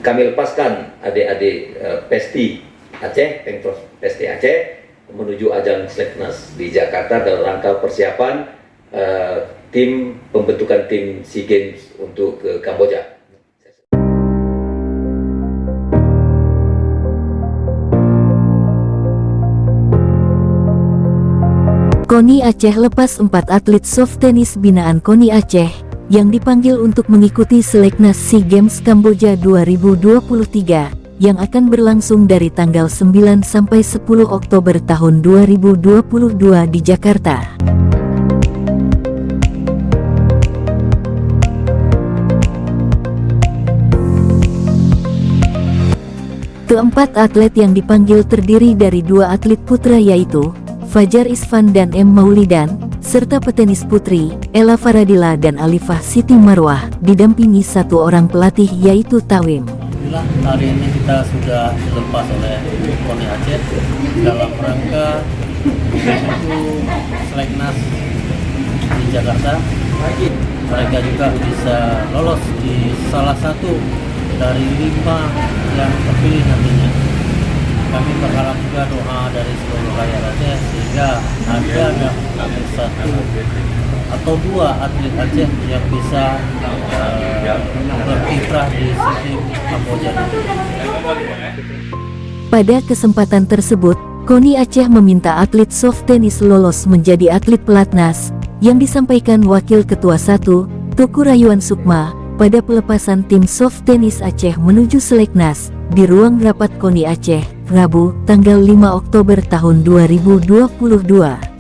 kami lepaskan adik-adik Pesti Aceh, Pengpros Pesti Aceh menuju ajang Seleknas di Jakarta dalam rangka persiapan tim pembentukan tim SEA Games untuk ke Kamboja. KONI Aceh lepas 4 atlet soft tennis binaan KONI Aceh yang dipanggil untuk mengikuti Seleknas SEA Games Kamboja 2023 yang akan berlangsung dari tanggal 9 sampai 10 Oktober tahun 2022 di Jakarta. Keempat atlet yang dipanggil terdiri dari 2 atlet putra yaitu Fajar Isfan dan M. Maulidan, serta petenis putri, Ella Faradila dan Alifah Siti Marwah, didampingi 1 orang pelatih yaitu Tawim. Alhamdulillah, hari ini kita sudah dilepas oleh KONI Aceh dalam rangka menuju Seleknas di Jakarta. Mereka juga bisa lolos di salah satu dari 5 yang terpilih nantinya. Kami berharap juga doa dari seluruh rakyat Aceh sehingga ada 1 atau 2 atlet Aceh yang bisa berkiprah di SEA Games Kamboja. Pada kesempatan tersebut, KONI Aceh meminta atlet soft tennis lolos menjadi atlet pelatnas, yang disampaikan Wakil Ketua 1, Tuku Rayuan Sukma, pada pelepasan tim soft tennis Aceh menuju Seleknas di ruang rapat KONI Aceh, Rabu, tanggal 5 Oktober tahun 2022.